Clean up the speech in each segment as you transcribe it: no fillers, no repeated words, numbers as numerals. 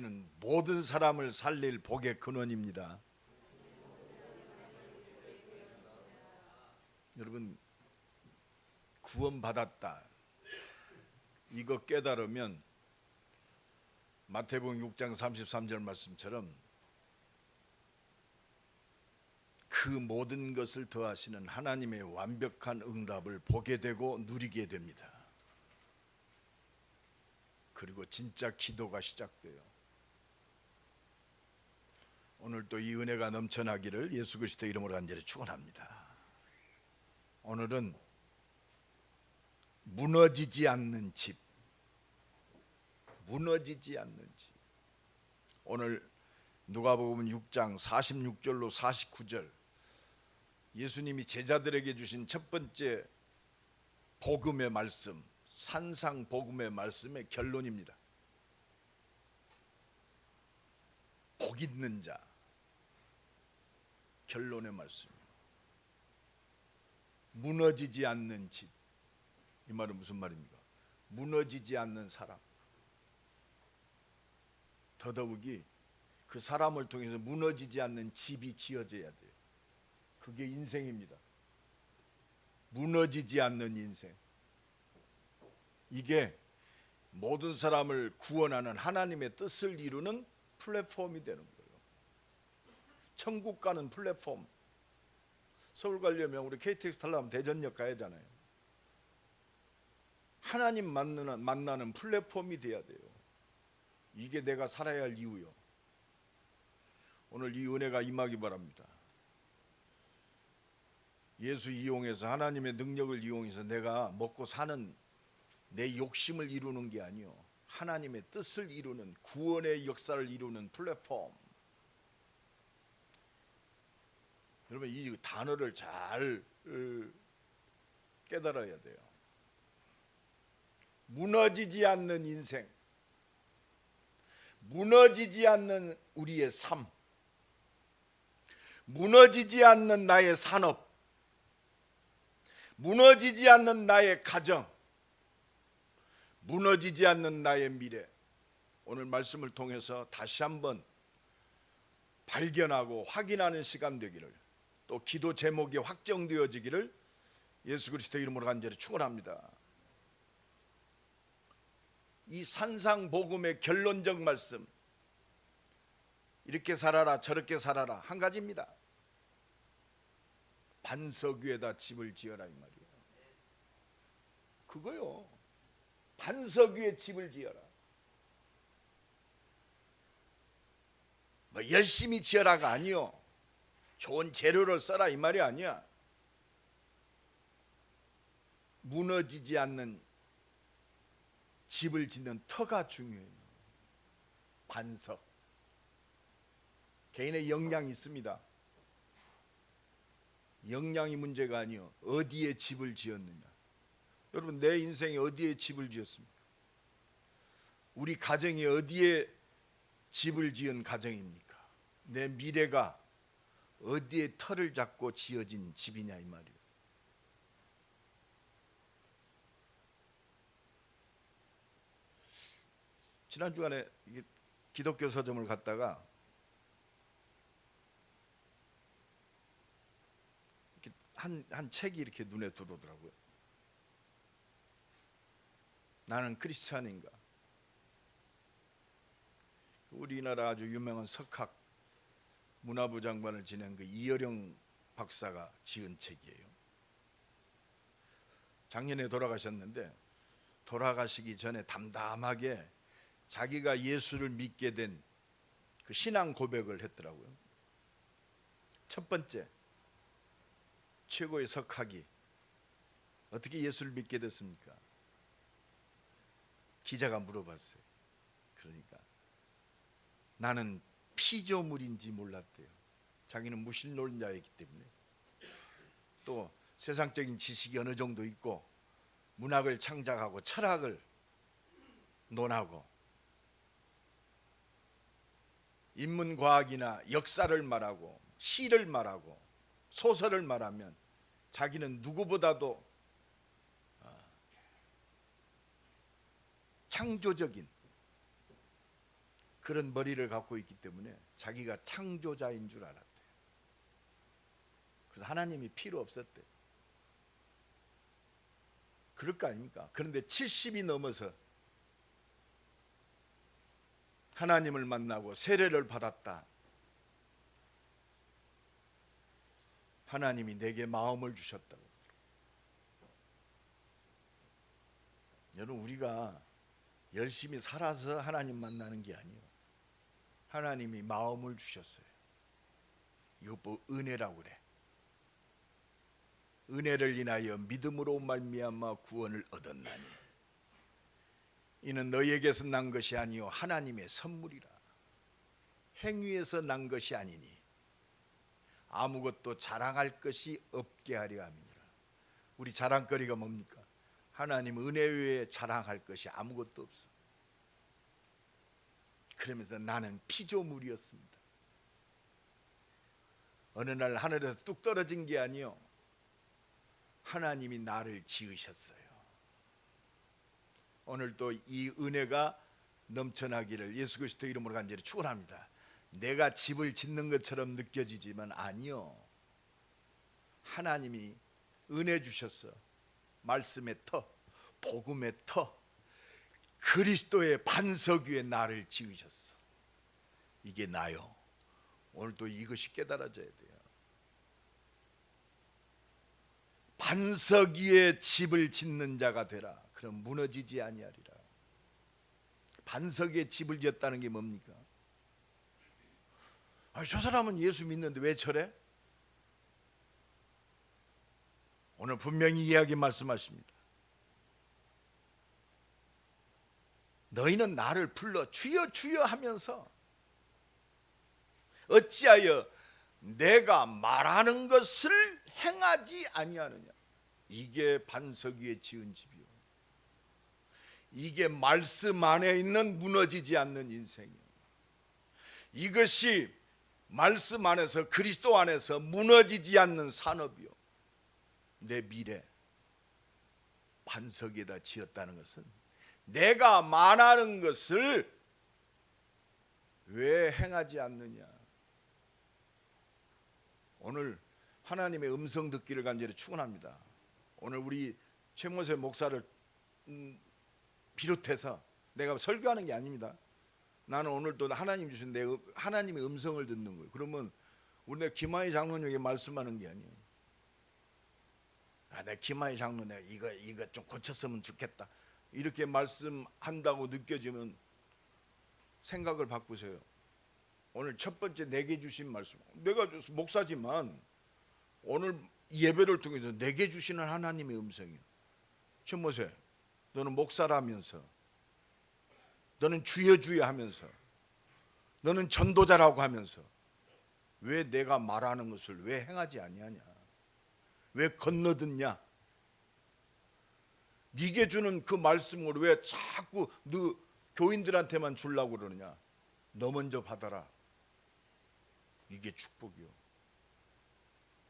는 모든 사람을 살릴 복의 근원입니다. 여러분, 구원받았다 이거 깨달으면 마태복음 6장 33절 말씀처럼 그 모든 것을 더하시는 하나님의 완벽한 응답을 보게 되고 누리게 됩니다. 그리고 진짜 기도가 시작돼요. 오늘 또 이 은혜가 넘쳐나기를 예수 그리스도 이름으로 간절히 축원합니다. 오늘은 무너지지 않는 집, 무너지지 않는 집. 오늘 누가복음 6장 46절로 49절 예수님이 제자들에게 주신 첫 번째 복음의 말씀, 산상 복음의 말씀의 결론입니다. 복 있는 자, 결론의 말씀이에요. 무너지지 않는 집. 이 말은 무슨 말입니까? 무너지지 않는 사람. 더더욱이 그 사람을 통해서 무너지지 않는 집이 지어져야 돼요. 그게 인생입니다. 무너지지 않는 인생. 이게 모든 사람을 구원하는 하나님의 뜻을 이루는 플랫폼이 되는 거예요. 천국 가는 플랫폼. 서울 가려면 우리 KTX 타려면 대전역 가야 하잖아요. 하나님 만나는 플랫폼이 돼야 돼요. 이게 내가 살아야 할 이유요. 오늘 이 은혜가 임하기 바랍니다. 예수 이용해서 하나님의 능력을 이용해서 내가 먹고 사는 내 욕심을 이루는 게 아니요, 하나님의 뜻을 이루는, 구원의 역사를 이루는 플랫폼. 여러분, 이 단어를 잘 깨달아야 돼요. 무너지지 않는 인생, 무너지지 않는 우리의 삶, 무너지지 않는 나의 산업, 무너지지 않는 나의 가정, 무너지지 않는 나의 미래. 오늘 말씀을 통해서 다시 한번 발견하고 확인하는 시간 되기를, 또 기도 제목이 확정되어지기를 예수 그리스도 이름으로 간절히 축원합니다. 이 산상 복음의 결론적 말씀, 이렇게 살아라 저렇게 살아라, 한 가지입니다. 반석 위에다 집을 지어라, 이 말이에요. 그거요. 반석 위에 집을 지어라. 뭐 열심히 지어라가 아니요, 좋은 재료를 써라, 이 말이 아니야. 무너지지 않는 집을 짓는 터가 중요해요. 반석. 개인의 역량이 있습니다. 역량이 문제가 아니요, 어디에 집을 지었느냐. 여러분, 내 인생에 어디에 집을 지었습니까? 우리 가정이 어디에 집을 지은 가정입니까? 내 미래가 어디에 터를 잡고 지어진 집이냐, 이 말이에요. 지난 주간에 기독교 서점을 갔다가 한 책이 이렇게 눈에 들어오더라고요. 나는 크리스찬인가? 우리나라 아주 유명한 석학 문화부 장관을 지낸 그 이어령 박사가 지은 책이에요. 작년에 돌아가셨는데, 돌아가시기 전에 담담하게 자기가 예수를 믿게 된 그 신앙 고백을 했더라고요. 첫 번째, 최고의 석학이 어떻게 예수를 믿게 됐습니까? 기자가 물어봤어요. 그러니까 나는 피조물인지 몰랐대요. 자기는 무신론자이기 때문에, 또 세상적인 지식이 어느 정도 있고 문학을 창작하고 철학을 논하고 인문과학이나 역사를 말하고 시를 말하고 소설을 말하면 자기는 누구보다도 창조적인, 그런 머리를 갖고 있기 때문에 자기가 창조자인 줄 알았대요. 그래서 하나님이 필요 없었대. 그럴 거 아닙니까? 그런데 70이 넘어서 하나님을 만나고 세례를 받았다. 하나님이 내게 마음을 주셨다고. 여러분, 우리가 열심히 살아서 하나님 만나는 게 아니에요. 하나님이 마음을 주셨어요. 이거 뭐 은혜라고 그래. 은혜를 인하여 믿음으로 말미암아 구원을 얻었나니 이는 너희에게서 난 것이 아니요 하나님의 선물이라. 행위에서 난 것이 아니니 아무것도 자랑할 것이 없게 하려 함이니라. 우리 자랑거리가 뭡니까? 하나님 은혜 외에 자랑할 것이 아무것도 없어. 그러면서 나는 피조물이었습니다. 어느 날 하늘에서 뚝 떨어진 게 아니요, 하나님이 나를 지으셨어요. 오늘도 이 은혜가 넘쳐나기를 예수 그리스도 이름으로 간절히 축원합니다. 내가 집을 짓는 것처럼 느껴지지만 아니요, 하나님이 은혜 주셨어. 말씀의 터, 복음의 터, 그리스도의 반석 위에 나를 지으셨어. 이게 나요. 오늘도 이것이 깨달아져야 돼요. 반석 위에 집을 짓는 자가 되라. 그럼 무너지지 아니하리라. 반석 위에 집을 지었다는 게 뭡니까? 아니, 저 사람은 예수 믿는데 왜 저래? 오늘 분명히 이야기 말씀하십니다. 너희는 나를 불러 주여 주여 하면서 어찌하여 내가 말하는 것을 행하지 아니하느냐. 이게 반석 위에 지은 집이요, 이게 말씀 안에 있는 무너지지 않는 인생이요, 이것이 말씀 안에서 그리스도 안에서 무너지지 않는 산업이요, 내 미래 반석에다 지었다는 것은 내가 말하는 것을 왜 행하지 않느냐. 오늘 하나님의 음성 듣기를 간절히 축원합니다. 오늘 우리 최모세 목사를 비롯해서 내가 설교하는 게 아닙니다. 나는 오늘도 하나님 주신 내 하나님의 음성을 듣는 거예요. 그러면 우리 내 김하희 장로님에게 말씀하는 게 아니에요. 내 김하희 장로 내가 이거 좀 고쳤으면 좋겠다, 이렇게 말씀한다고 느껴지면 생각을 바꾸세요. 오늘 첫 번째 내게 주신 말씀, 내가 목사지만 오늘 예배를 통해서 내게 주시는 하나님의 음성이요. 최모세, 너는 목사라면서, 너는 주여 주여 하면서, 너는 전도자라고 하면서 왜 내가 말하는 것을 왜 행하지 아니하냐? 왜 건너듣냐? 네게 주는 그 말씀을 왜 자꾸 너 교인들한테만 주려고 그러느냐? 너 먼저 받아라. 이게 축복이요.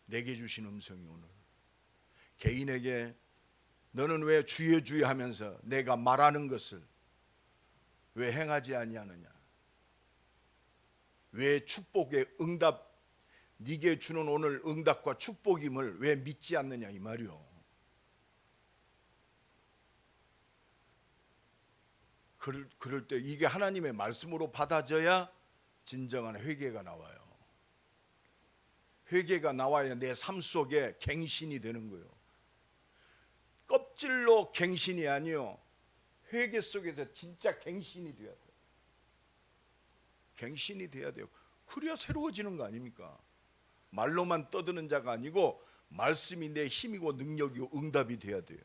내게 주신 음성이 오늘 개인에게 너는 왜 주여 주여 하면서 내가 말하는 것을 왜 행하지 아니하느냐? 왜 축복의 응답, 네게 주는 오늘 응답과 축복임을 왜 믿지 않느냐 이 말이요. 그럴 때 이게 하나님의 말씀으로 받아져야 진정한 회개가 나와요. 회개가 나와야 내 삶 속에 갱신이 되는 거예요. 껍질로 갱신이 아니요, 회개 속에서 진짜 갱신이 돼야 돼요. 갱신이 돼야 돼요. 그래야 새로워지는 거 아닙니까? 말로만 떠드는 자가 아니고 말씀이 내 힘이고 능력이고 응답이 돼야 돼요.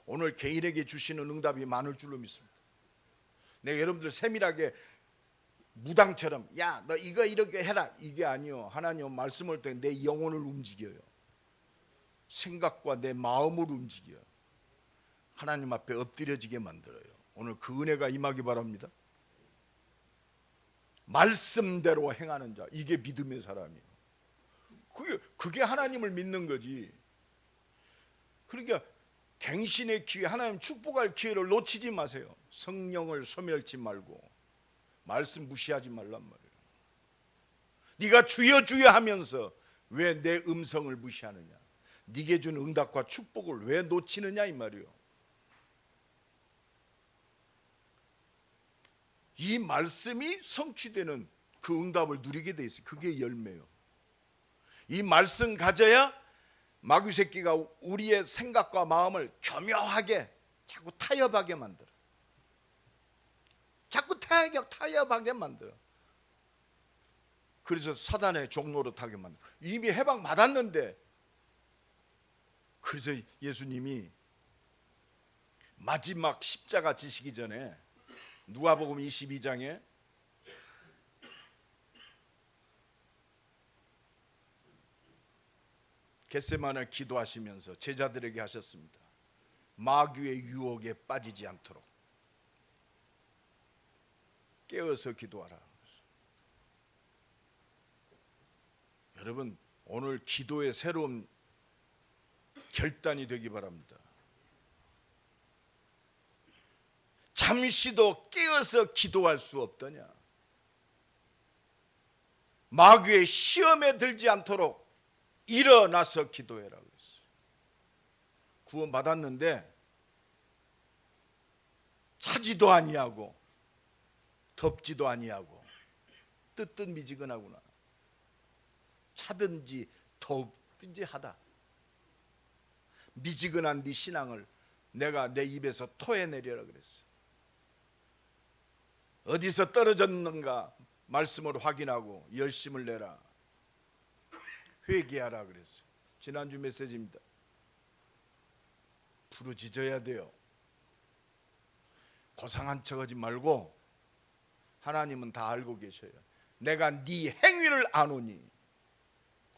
오늘 개인에게 주시는 응답이 많을 줄로 믿습니다. 내가 여러분들 세밀하게 무당처럼 야 너 이거 이렇게 해라 이게 아니요, 하나님 말씀을 통해 내 영혼을 움직여요. 생각과 내 마음을 움직여요. 하나님 앞에 엎드려지게 만들어요. 오늘 그 은혜가 임하기 바랍니다. 말씀대로 행하는 자, 이게 믿음의 사람이에요. 그게 하나님을 믿는 거지. 그러니까 갱신의 기회, 하나님 축복할 기회를 놓치지 마세요. 성령을 소멸치 말고 말씀 무시하지 말란 말이에요. 네가 주여 주여 하면서 왜 내 음성을 무시하느냐? 네게 준 응답과 축복을 왜 놓치느냐 이 말이요. 이 말씀이 성취되는 그 응답을 누리게 돼 있어요. 그게 열매요. 이 말씀 가져야 마귀 새끼가 우리의 생각과 마음을 교묘하게 자꾸 타협하게 만들어. 자꾸 타협하게 만들어. 그래서 사단의 종로로 타게 만들어. 이미 해방 받았는데. 그래서 예수님이 마지막 십자가 지시기 전에 누가복음 22장에 겟세마네 기도하시면서 제자들에게 하셨습니다. 마귀의 유혹에 빠지지 않도록 깨어서 기도하라. 여러분, 오늘 기도의 새로운 결단이 되기 바랍니다. 잠시도 깨어서 기도할 수 없더냐? 마귀의 시험에 들지 않도록 일어나서 기도해라 그랬어요. 구원 받았는데 차지도 아니하고 덥지도 아니하고 뜨뜻미지근하구나. 차든지 더욱든지 하다. 미지근한 네 신앙을 내가 내 입에서 토해내려라 그랬어요. 어디서 떨어졌는가 말씀을 확인하고 열심을 내라. 회개하라 그랬어요. 지난주 메시지입니다. 부르짖어야 돼요. 고상한 척하지 말고 하나님은 다 알고 계셔요. 내가 네 행위를 아노니.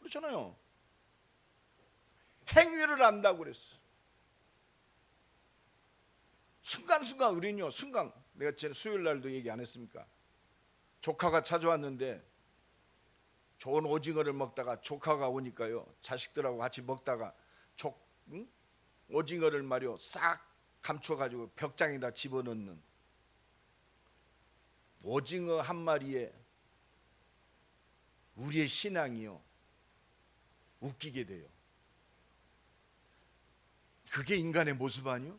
그렇잖아요. 행위를 안다고 그랬어. 순간순간 우리는요, 순간 내가 제 수요일 날도 얘기 안 했습니까? 조카가 찾아왔는데 좋은 오징어를 먹다가 조카가 오니까요, 자식들하고 같이 먹다가 오징어를 말이요 싹 감춰가지고 벽장에다 집어넣는 오징어 한 마리에 우리의 신앙이요 웃기게 돼요. 그게 인간의 모습 아니요?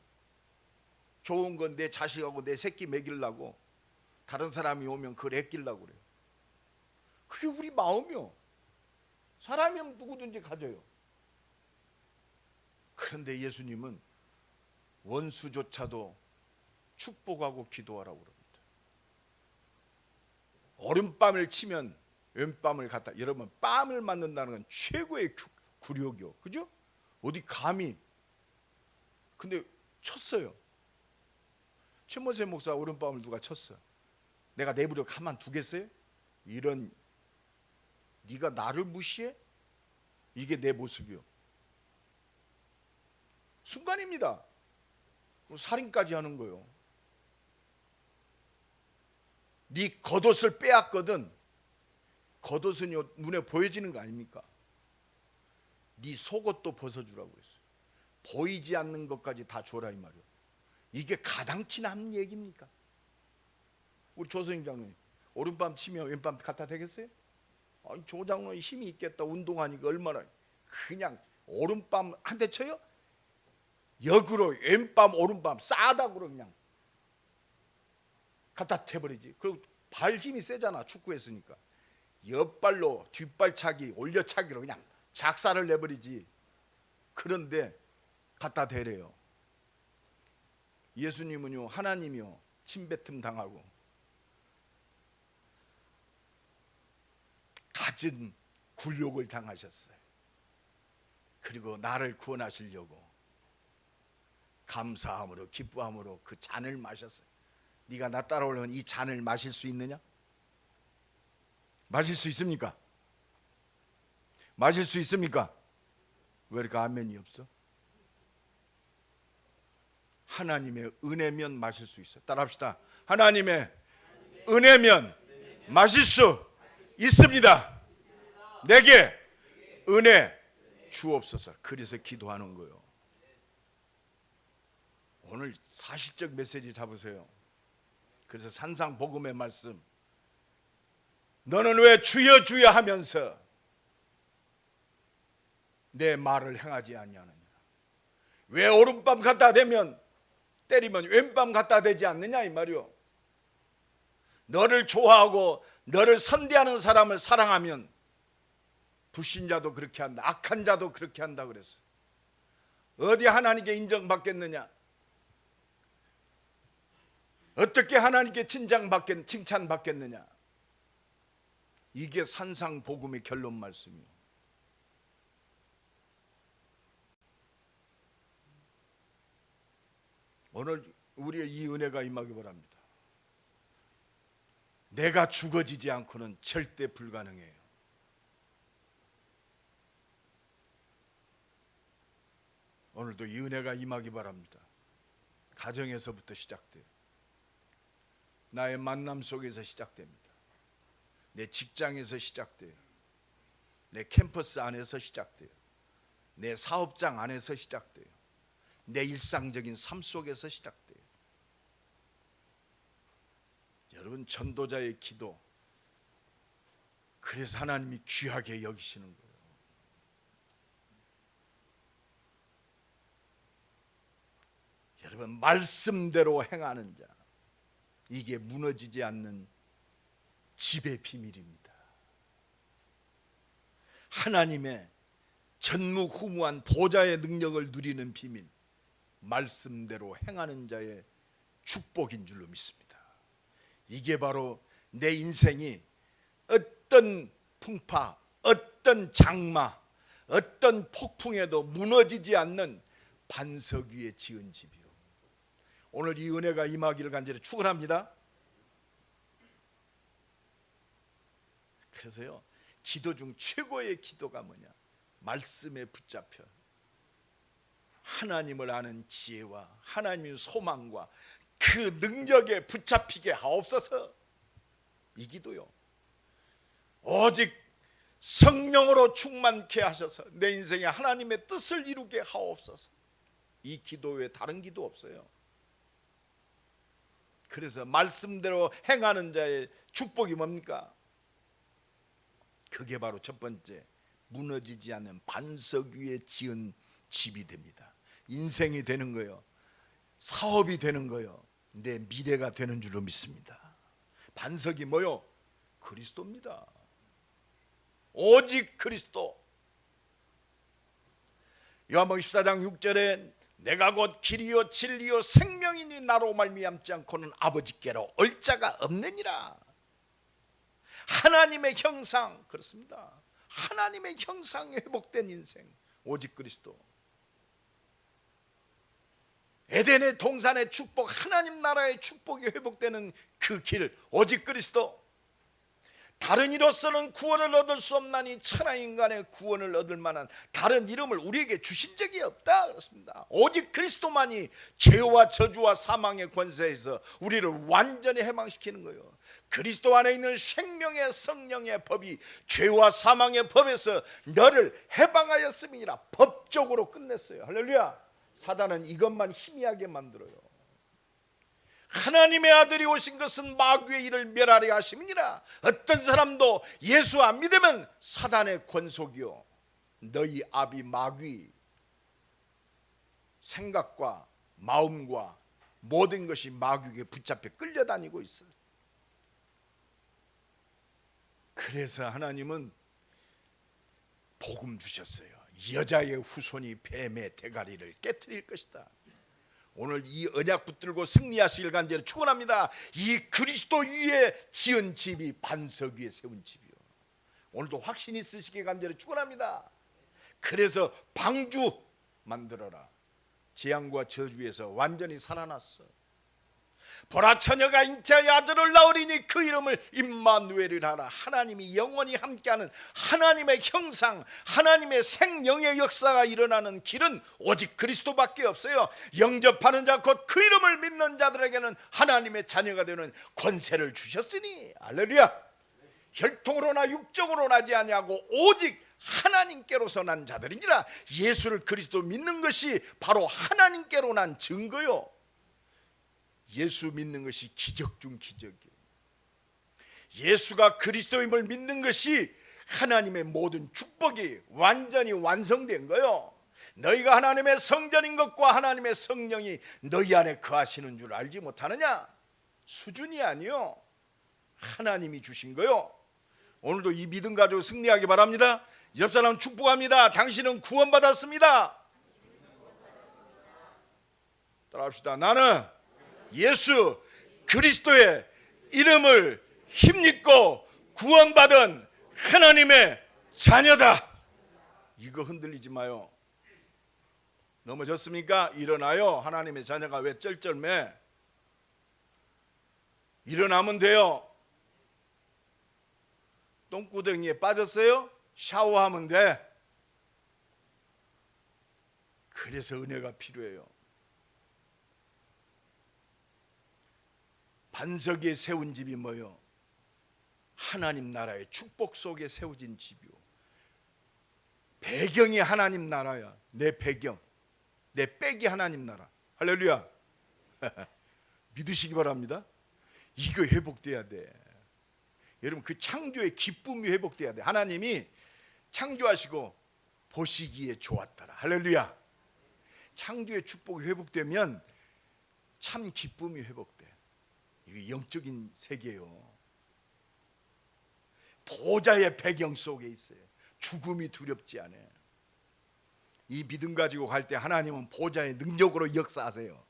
좋은 건 내 자식하고 내 새끼 먹이려고 다른 사람이 오면 그걸 아끼려고 그래요. 그게 우리 마음이요. 사람이면 누구든지 가져요. 그런데 예수님은 원수조차도 축복하고 기도하라고 그럽니다. 오른밤을 치면 왼밤을 갖다. 여러분, 뺨을 맞는다는 건 최고의 굴욕이요. 그죠? 어디 감히. 근데 쳤어요. 최모세 목사 오른밤을 누가 쳤어. 내가 내버려 가만 두겠어요? 이런, 네가 나를 무시해? 이게 내 모습이요. 순간입니다. 살인까지 하는 거요. 네 겉옷을 빼앗거든. 겉옷은요 눈에 보여지는 거 아닙니까? 네 속옷도 벗어주라고 했어요. 보이지 않는 것까지 다 줘라 이 말이요. 이게 가당치 않은 얘기입니까? 우리 조선인 장로님, 오른밤 치면 왼밤 갖다 대겠어요? 아니, 조 장로님 힘이 있겠다. 운동하니까 얼마나. 그냥 오른밤 한 대 쳐요? 역으로 왼밤 오른밤 싸다고 그냥 갖다 대버리지. 그리고 발 힘이 세잖아, 축구했으니까. 옆발로 뒷발차기 올려차기로 그냥 작사를 내버리지. 그런데 갖다 대래요. 예수님은요, 하나님이요 침뱉음 당하고 갖은 굴욕을 당하셨어요. 그리고 나를 구원하시려고 감사함으로 기뻐함으로 그 잔을 마셨어요. 네가 나 따라오려면 이 잔을 마실 수 있느냐? 마실 수 있습니까? 마실 수 있습니까? 왜 이렇게 아멘이 없어? 하나님의 은혜면 마실 수 있어요. 따라합시다. 하나님의 은혜면 마실 수 있습니다. 내게 은혜 주옵소서. 그래서 기도하는 거예요. 오늘 사실적 메시지 잡으세요. 그래서 산상복음의 말씀, 너는 왜 주여 주여 하면서 내 말을 행하지 아니하느냐? 왜 오른밤 갖다 대면 때리면 왼밤 갖다 대지 않느냐 이 말이요. 너를 좋아하고 너를 선대하는 사람을 사랑하면 불신자도 그렇게 한다, 악한 자도 그렇게 한다 그랬어. 어디 하나님께 인정받겠느냐? 어떻게 하나님께 칭찬받겠느냐? 이게 산상복음의 결론 말씀이요. 오늘 우리의 이 은혜가 임하기 바랍니다. 내가 죽어지지 않고는 절대 불가능해요. 오늘도 이 은혜가 임하기 바랍니다. 가정에서부터 시작돼요. 나의 만남 속에서 시작됩니다. 내 직장에서 시작돼요. 내 캠퍼스 안에서 시작돼요. 내 사업장 안에서 시작돼요. 내 일상적인 삶 속에서 시작돼요. 여러분, 전도자의 기도, 그래서 하나님이 귀하게 여기시는 거예요. 여러분, 말씀대로 행하는 자, 이게 무너지지 않는 집의 비밀입니다. 하나님의 전무후무한 보좌의 능력을 누리는 비밀, 말씀대로 행하는 자의 축복인 줄로 믿습니다. 이게 바로 내 인생이 어떤 풍파, 어떤 장마, 어떤 폭풍에도 무너지지 않는 반석 위에 지은 집이요. 오늘 이 은혜가 임하기를 간절히 축원합니다. 그래서요, 기도 중 최고의 기도가 뭐냐? 말씀에 붙잡혀 하나님을 아는 지혜와 하나님의 소망과 그 능력에 붙잡히게 하옵소서. 이 기도요, 오직 성령으로 충만케 하셔서 내 인생에 하나님의 뜻을 이루게 하옵소서. 이 기도 외에 다른 기도 없어요. 그래서 말씀대로 행하는 자의 축복이 뭡니까? 그게 바로 첫 번째, 무너지지 않는 반석 위에 지은 집이 됩니다. 인생이 되는 거요, 사업이 되는 거요, 내 미래가 되는 줄로 믿습니다. 반석이 뭐요? 그리스도입니다. 오직 그리스도. 요한복음 14장 6절에 내가 곧 길이요 진리요 생명이니 나로 말미암지 않고는 아버지께로 올 자가 없느니라. 하나님의 형상, 그렇습니다. 하나님의 형상에 회복된 인생, 오직 그리스도. 에덴의 동산의 축복, 하나님 나라의 축복이 회복되는 그 길, 오직 그리스도. 다른 이로서는 구원을 얻을 수 없나니 천하 인간의 구원을 얻을 만한 다른 이름을 우리에게 주신 적이 없다 그렇습니다. 오직 그리스도만이 죄와 저주와 사망의 권세에서 우리를 완전히 해방시키는 거예요. 그리스도 안에 있는 생명의 성령의 법이 죄와 사망의 법에서 너를 해방하였음이니라. 법적으로 끝냈어요. 할렐루야. 사단은 이것만 희미하게 만들어요. 하나님의 아들이 오신 것은 마귀의 일을 멸하려 하심이니라. 어떤 사람도 예수 안 믿으면 사단의 권속이요, 너희 아비 마귀 생각과 마음과 모든 것이 마귀에게 붙잡혀 끌려다니고 있어요. 그래서 하나님은 복음 주셨어요. 여자의 후손이 뱀의 대가리를 깨트릴 것이다. 오늘 이 언약 붙들고 승리하시길 간절히 축원합니다. 이 그리스도 위에 지은 집이 반석 위에 세운 집이요. 오늘도 확신 있으시길 간절히 축원합니다. 그래서 방주 만들어라. 재앙과 저주에서 완전히 살아났어. 보라, 처녀가 잉태하여 아들을 낳으리니 그 이름을 임마누엘이라 하라. 하나님이 영원히 함께하는 하나님의 형상, 하나님의 생명의 역사가 일어나는 길은 오직 그리스도밖에 없어요. 영접하는 자 곧 그 이름을 믿는 자들에게는 하나님의 자녀가 되는 권세를 주셨으니, 할렐루야. 혈통으로나 육정으로 나지 아니하고 오직 하나님께로서 난 자들이니라. 예수를 그리스도 믿는 것이 바로 하나님께로 난 증거요. 예수 믿는 것이 기적 중 기적이에요. 예수가 그리스도임을 믿는 것이 하나님의 모든 축복이 완전히 완성된 거요. 너희가 하나님의 성전인 것과 하나님의 성령이 너희 안에 거하시는 줄 알지 못하느냐? 수준이 아니요, 하나님이 주신 거요. 오늘도 이 믿음 가지고 승리하기 바랍니다. 옆 사람 축복합니다. 당신은 구원받았습니다. 따라합시다. 나는 예수 그리스도의 이름을 힘입고 구원받은 하나님의 자녀다. 이거 흔들리지 마요. 넘어졌습니까? 일어나요. 하나님의 자녀가 왜 쩔쩔매? 일어나면 돼요. 똥구덩이에 빠졌어요? 샤워하면 돼. 그래서 은혜가 필요해요. 반석에 세운 집이 뭐요? 하나님 나라의 축복 속에 세워진 집이요. 배경이 하나님 나라야. 내 배경, 내 백이 하나님 나라. 할렐루야. 믿으시기 바랍니다. 이거 회복돼야 돼. 여러분, 그 창조의 기쁨이 회복돼야 돼. 하나님이 창조하시고 보시기에 좋았더라. 할렐루야. 창조의 축복이 회복되면 참 기쁨이 회복돼. 이게 영적인 세계예요. 보좌의 배경 속에 있어요. 죽음이 두렵지 않아요. 이 믿음 가지고 갈 때 하나님은 보좌의 능력으로 역사하세요.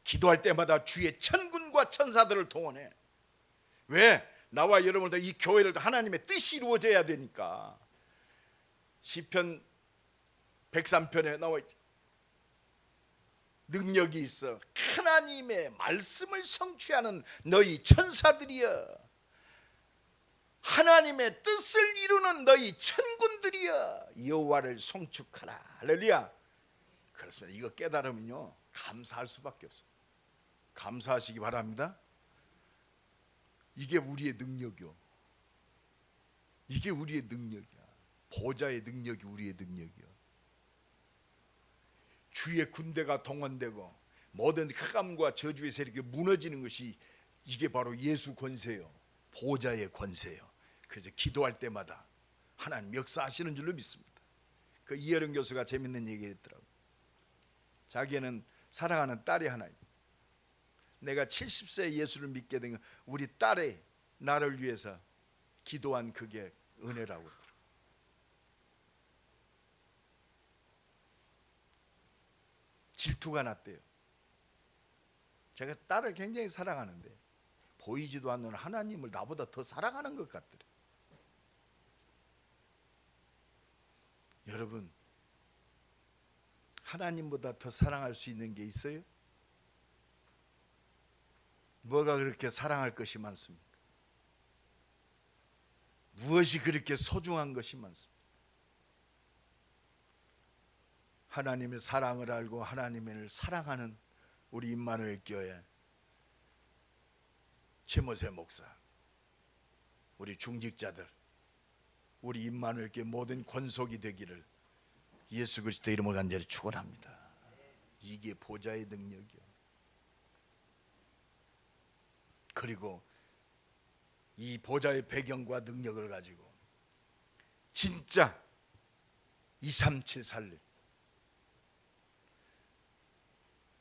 기도할 때마다 주의 천군과 천사들을 동원해. 왜? 나와 여러분들 이 교회를 하나님의 뜻이 이루어져야 되니까. 시편 103편에 나와 있지. 능력이 있어. 하나님의 말씀을 성취하는 너희 천사들이여. 하나님의 뜻을 이루는 너희 천군들이여. 여호와를 송축하라. 할렐루야. 그렇습니다. 이거 깨달으면요, 감사할 수밖에 없어요. 감사하시기 바랍니다. 이게 우리의 능력이요. 이게 우리의 능력이야. 보좌의 능력이 우리의 능력이요. 주의 군대가 동원되고 모든 흑암과 저주의 세력이 무너지는 것이 이게 바로 예수 권세요. 보좌의 권세요. 그래서 기도할 때마다 하나님 역사하시는 줄로 믿습니다. 그 이혜령 교수가 재밌는 얘기를 했더라고요. 자기는 사랑하는 딸이 하나 있어요. 내가 70세에 예수를 믿게 된 건 우리 딸이 나를 위해서 기도한 그게 은혜라고 그러더라고요. 질투가 났대요. 제가 딸을 굉장히 사랑하는데 보이지도 않는 하나님을 나보다 더 사랑하는 것 같더래. 여러분, 하나님보다 더 사랑할 수 있는 게 있어요? 뭐가 그렇게 사랑할 것이 많습니까? 무엇이 그렇게 소중한 것이 많습니까? 하나님의 사랑을 알고 하나님을 사랑하는 우리 임마누엘 교회 최모세 목사, 우리 중직자들, 우리 임마누엘 교회 모든 권속이 되기를 예수 그리스도 이름으로 간절히 축원합니다. 이게 보좌의 능력이요. 그리고 이 보좌의 배경과 능력을 가지고 진짜 237 살릴,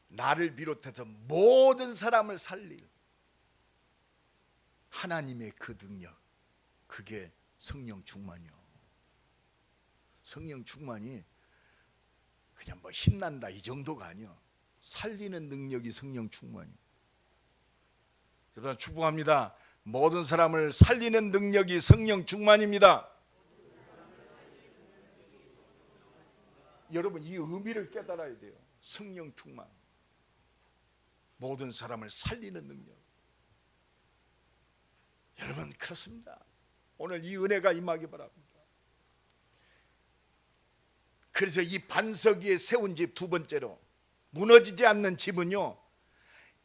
나를 비롯해서 모든 사람을 살릴 하나님의 그 능력, 그게 성령 충만이요. 성령 충만이 그냥 뭐 힘난다 이 정도가 아니요. 살리는 능력이 성령 충만이요. 여러분 축복합니다. 모든 사람을 살리는 능력이 성령 충만입니다. 여러분 이 의미를 깨달아야 돼요. 성령 충만, 모든 사람을 살리는 능력. 여러분 그렇습니다. 오늘 이 은혜가 임하기 바랍니다. 그래서 이 반석 위에 세운 집, 두 번째로 무너지지 않는 집은요,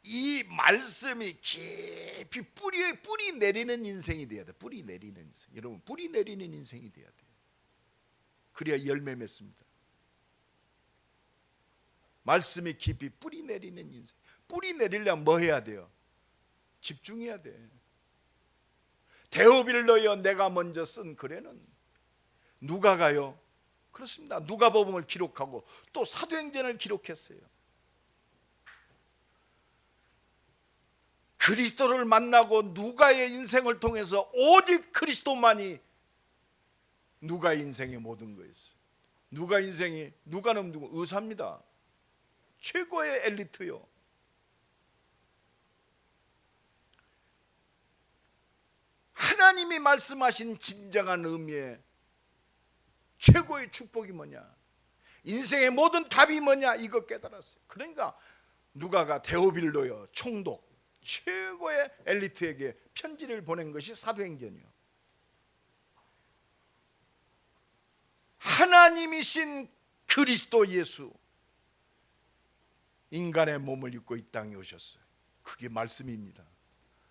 이 말씀이 깊이 뿌리 내리는 인생이 돼야 돼. 뿌리 내리는 인생. 여러분 뿌리 내리는 인생이 돼야 돼. 그래야 열매 맺습니다. 말씀이 깊이 뿌리 내리는 인생. 뿌리 내리려면 뭐 해야 돼요? 집중해야 돼. 데오빌로여 내가 먼저 쓴 글에는 누가가요, 그렇습니다, 누가복음을 기록하고 또 사도행전을 기록했어요. 그리스도를 만나고 누가의 인생을 통해서 오직 그리스도만이 누가의 인생의 모든 거였어요. 누가는 누구? 의사입니다. 최고의 엘리트요. 하나님이 말씀하신 진정한 의미의 최고의 축복이 뭐냐, 인생의 모든 답이 뭐냐, 이거 깨달았어요. 그러니까 누가가 데오빌로여 총독, 최고의 엘리트에게 편지를 보낸 것이 사도행전이요. 하나님이신 그리스도 예수, 인간의 몸을 입고 이 땅에 오셨어요. 그게 말씀입니다.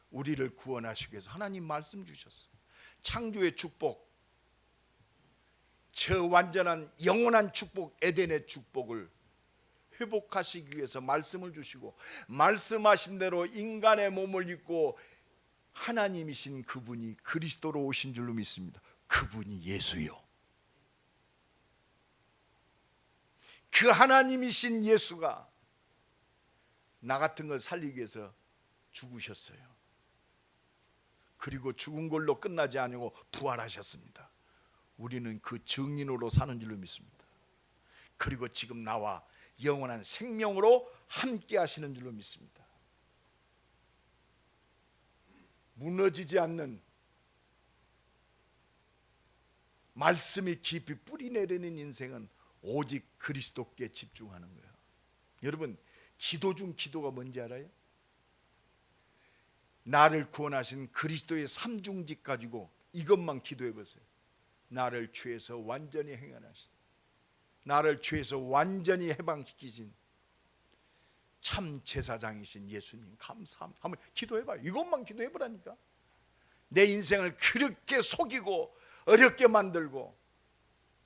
우리를 구원하시기 위해서 하나님 말씀 주셨어요. 창조의 축복, 저 완전한 영원한 축복, 에덴의 축복을 회복하시기 위해서 말씀을 주시고, 말씀하신 대로 인간의 몸을 입고 하나님이신 그분이 그리스도로 오신 줄로 믿습니다. 그분이 예수요. 그 하나님이신 예수가 나 같은 걸 살리기 위해서 죽으셨어요. 그리고 죽은 걸로 끝나지 아니고 부활하셨습니다. 우리는 그 증인으로 사는 줄로 믿습니다. 그리고 지금 나와 영원한 생명으로 함께 하시는 줄로 믿습니다. 무너지지 않는 말씀이 깊이 뿌리 내리는 인생은 오직 그리스도께 집중하는 거예요. 여러분, 기도 중 기도가 뭔지 알아요? 나를 구원하신 그리스도의 삼중직 가지고 이것만 기도해 보세요. 나를 죄에서 완전히 행하신, 나를 죄에서 완전히 해방시키신 참 제사장이신 예수님 감사합니다. 한번 기도해봐요. 이것만 기도해보라니까. 내 인생을 그렇게 속이고 어렵게 만들고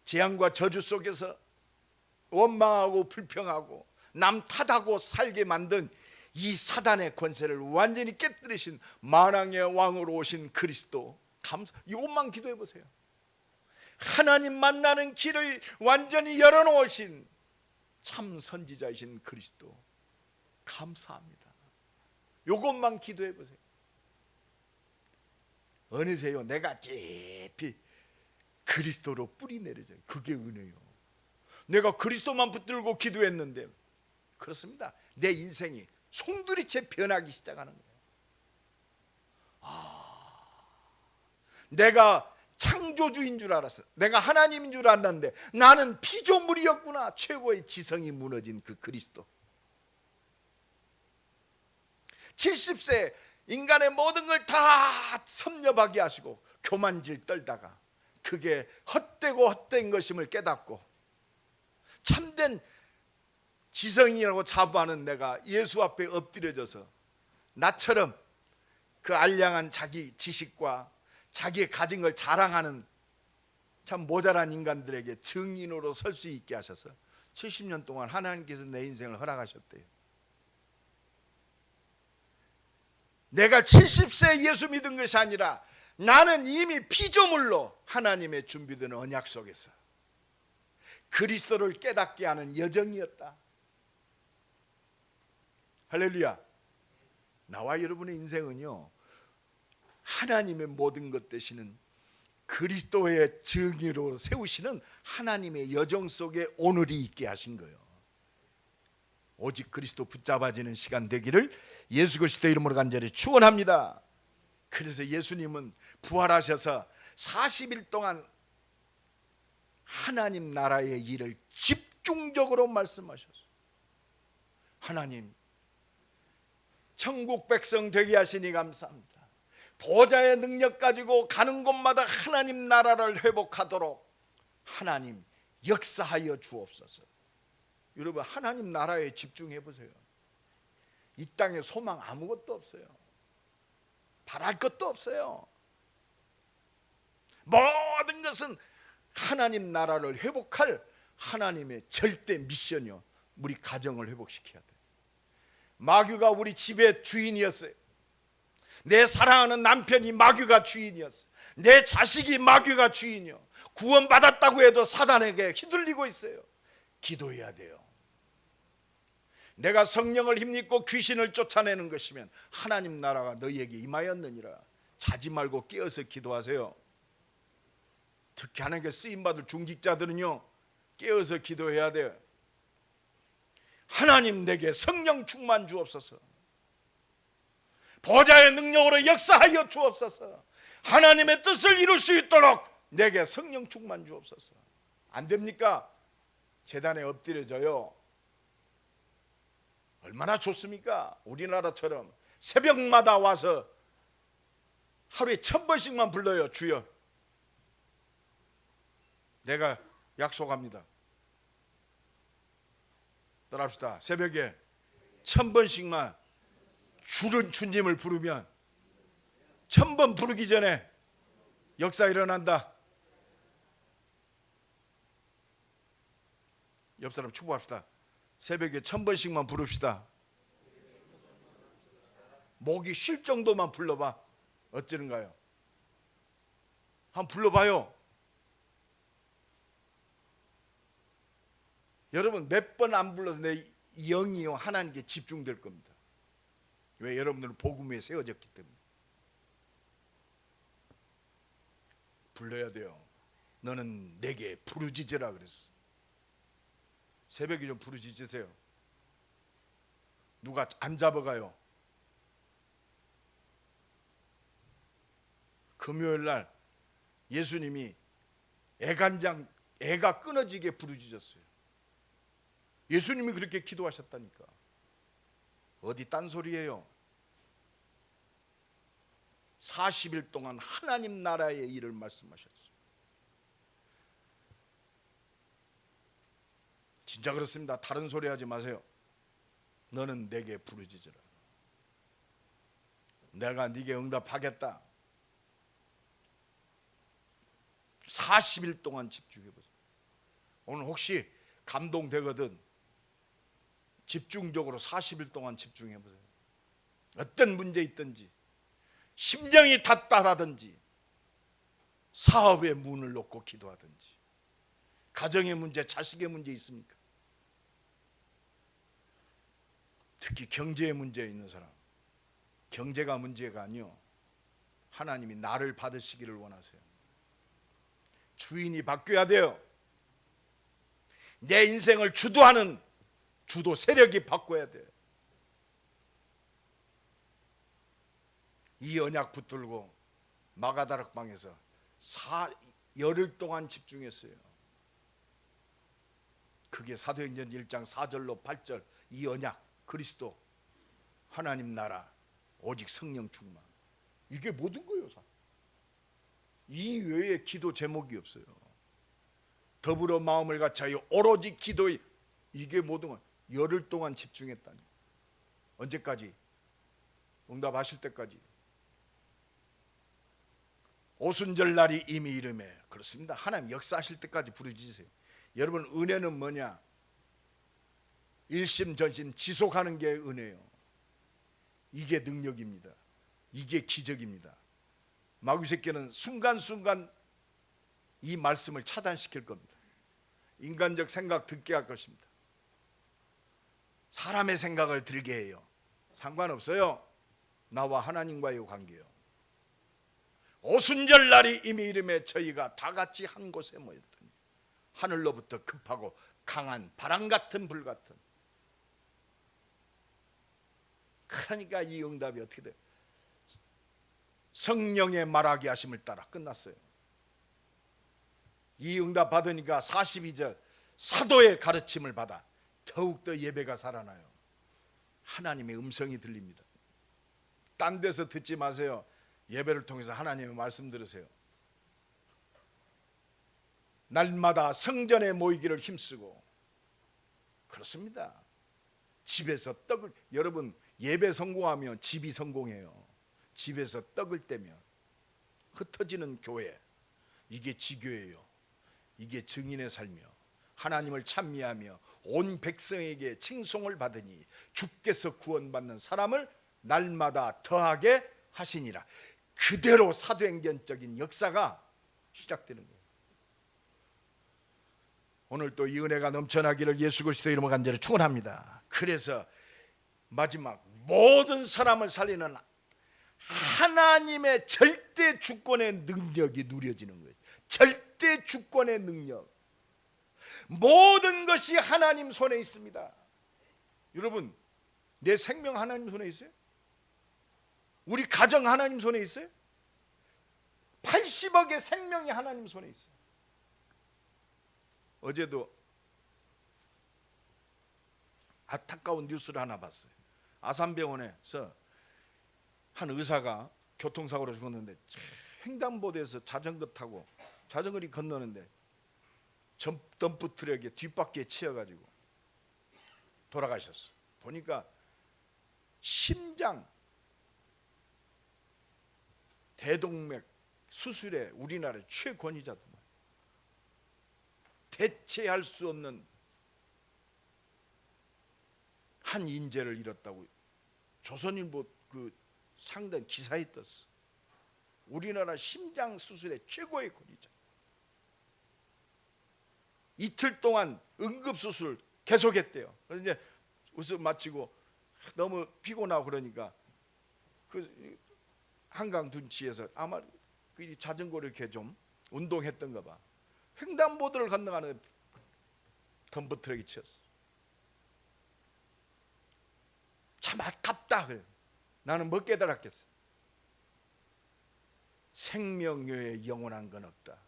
재앙과 저주 속에서 원망하고 불평하고 남 탓하고 살게 만든 이 사단의 권세를 완전히 깨뜨리신 만왕의 왕으로 오신 그리스도 감사. 이것만 기도해 보세요. 하나님 만나는 길을 완전히 열어놓으신 참 선지자이신 그리스도 감사합니다. 이것만 기도해 보세요. 어느새요 내가 깊이 그리스도로 뿌리 내려져요. 그게 은혜요. 내가 그리스도만 붙들고 기도했는데, 그렇습니다, 내 인생이 송두리째 변하기 시작하는 거예요. 내가 창조주인 줄 알았어. 내가 하나님인 줄 알았는데 나는 피조물이었구나. 최고의 지성이 무너진 그 그리스도. 70세 인간의 모든 걸 다 섭렵하게 하시고 교만질 떨다가 그게 헛되고 헛된 것임을 깨닫고 참된 지성이라고 자부하는 내가 예수 앞에 엎드려져서 나처럼 그 알량한 자기 지식과 자기의 가진 걸 자랑하는 참 모자란 인간들에게 증인으로 설 수 있게 하셔서 70년 동안 하나님께서 내 인생을 허락하셨대요. 내가 70세에 예수 믿은 것이 아니라 나는 이미 피조물로 하나님의 준비된 언약 속에서 그리스도를 깨닫게 하는 여정이었다. 할렐루야. 나와 여러분의 인생은요, 하나님의 모든 것 되시는 그리스도의 증인으로 세우시는 하나님의 여정 속에 오늘이 있게 하신 거예요. 오직 그리스도 붙잡아지는 시간 되기를 예수 그리스도 이름으로 간절히 축원합니다. 그래서 예수님은 부활하셔서 40일 동안 하나님 나라의 일을 집중적으로 말씀하셨어요. 하나님, 천국 백성 되게 하시니 감사합니다. 보좌의 능력 가지고 가는 곳마다 하나님 나라를 회복하도록 하나님 역사하여 주옵소서. 여러분, 하나님 나라에 집중해 보세요. 이 땅에 소망 아무것도 없어요. 바랄 것도 없어요. 모든 것은 하나님 나라를 회복할 하나님의 절대 미션이요. 우리 가정을 회복시켜야 돼요. 마귀가 우리 집의 주인이었어요. 내 사랑하는 남편이 마귀가 주인이었어. 내 자식이 마귀가 주인이요. 구원받았다고 해도 사단에게 휘둘리고 있어요. 기도해야 돼요. 내가 성령을 힘입고 귀신을 쫓아내는 것이면 하나님 나라가 너희에게 임하였느니라. 자지 말고 깨어서 기도하세요. 특히 하나님께 쓰임받을 중직자들은요, 깨어서 기도해야 돼요. 하나님 내게 성령 충만 주옵소서. 보좌의 능력으로 역사하여 주옵소서. 하나님의 뜻을 이룰 수 있도록 내게 성령 충만 주옵소서. 안 됩니까? 제단에 엎드려져요. 얼마나 좋습니까? 우리나라처럼 새벽마다 와서 하루에 1000번씩만 불러요. 주여, 내가 약속합니다. 따라합시다. 새벽에 1000번씩만 주님을 부르면 1000번 부르기 전에 역사 일어난다. 옆 사람 축복합시다. 새벽에 1000번씩만 부릅시다. 목이 쉴 정도만 불러봐. 어찌는가요? 한번 불러봐요. 여러분 몇 번 안 불러서 내 영이요 하나님께 집중될 겁니다. 왜? 여러분들은 복음 위에 세워졌기 때문에. 불러야 돼요. 너는 내게 부르짖으라 그랬어. 새벽에 좀 부르짖으세요. 누가 안 잡아가요. 금요일 날 예수님이 애가 끊어지게 부르짖었어요. 예수님이 그렇게 기도하셨다니까. 어디 딴소리예요. 40일 동안 하나님 나라의 일을 말씀하셨어요. 진짜 그렇습니다. 다른 소리 하지 마세요. 너는 내게 부르짖으라. 내가 네게 응답하겠다. 40일 동안 집중해보세요. 오늘 혹시 감동되거든 집중적으로 40일 동안 집중해보세요. 어떤 문제 있든지, 심정이 답답하든지, 사업의 문을 놓고 기도하든지, 가정의 문제, 자식의 문제 있습니까? 특히 경제의 문제 있는 사람, 경제가 문제가 아니요, 하나님이 나를 받으시기를 원하세요. 주인이 바뀌어야 돼요. 내 인생을 주도하는 주도 세력이 바꿔야 돼요. 이 언약 붙들고 마가다락방에서 열흘 동안 집중했어요. 그게 사도행전 1장 4절로 8절, 이 언약, 그리스도, 하나님 나라, 오직 성령 충만. 이게 모든 거예요. 이 외에 기도 제목이 없어요. 더불어 마음을 같이하여 오로지 기도에, 이게 모든 거. 열흘 동안 집중했다니. 언제까지? 응답하실 때까지. 오순절 날이 이미 이름에. 그렇습니다. 하나님 역사하실 때까지 부르짖으세요. 여러분 은혜는 뭐냐? 일심전심 지속하는 게 은혜예요. 이게 능력입니다. 이게 기적입니다. 마귀 새끼는 순간순간 이 말씀을 차단시킬 겁니다. 인간적 생각 듣게 할 것입니다. 사람의 생각을 들게 해요. 상관없어요. 나와 하나님과의 관계요. 오순절 날이 이미 이름에 저희가 다 같이 한 곳에 모였더니 하늘로부터 급하고 강한 바람 같은 불 같은. 그러니까 이 응답이 어떻게 돼요? 성령의 말하게 하심을 따라 끝났어요. 이 응답 받으니까 42절 사도의 가르침을 받아 더욱더 예배가 살아나요. 하나님의 음성이 들립니다. 딴 데서 듣지 마세요. 예배를 통해서 하나님의 말씀 들으세요. 날마다 성전에 모이기를 힘쓰고. 그렇습니다. 집에서 떡을, 여러분 예배 성공하면 집이 성공해요. 집에서 떡을 떼면 흩어지는 교회, 이게 지교예요. 이게 증인의 삶이요. 하나님을 찬미하며 온 백성에게 칭송을 받으니 주께서 구원받는 사람을 날마다 더하게 하시니라. 그대로 사도행전적인 역사가 시작되는 거예요. 오늘 또 이 은혜가 넘쳐나기를 예수 그리스도 이름으로 간절히 축원합니다. 그래서 마지막 모든 사람을 살리는 하나님의 절대 주권의 능력이 누려지는 거예요. 절대 주권의 능력. 모든 것이 하나님 손에 있습니다. 여러분, 내 생명 하나님 손에 있어요? 우리 가정 하나님 손에 있어요? 80억의 생명이 하나님 손에 있어요. 어제도 안타까운 뉴스를 하나 봤어요. 아산병원에서 한 의사가 교통사고로 죽었는데 횡단보도에서 자전거 타고 자전거를 건너는데 덤프 트럭에 뒷바퀴에 치여가지고 돌아가셨어. 보니까 심장, 대동맥 수술에 우리나라 최권위자더만. 대체할 수 없는 한 인재를 잃었다고 조선일보 그 상단 기사에 떴어. 우리나라 심장 수술의 최고의 권위자. 이틀 동안 응급수술 계속했대요. 그래서 이제 수술 마치고 너무 피곤하고 그러니까 그 한강 둔치에서 아마 그 자전거를 이렇게 좀 운동했던가 봐. 횡단보도를 건너가는데 덤프 트럭이 치였어. 참 아깝다 그래. 나는 뭐 깨달았겠어? 생명 외에 영원한 건 없다.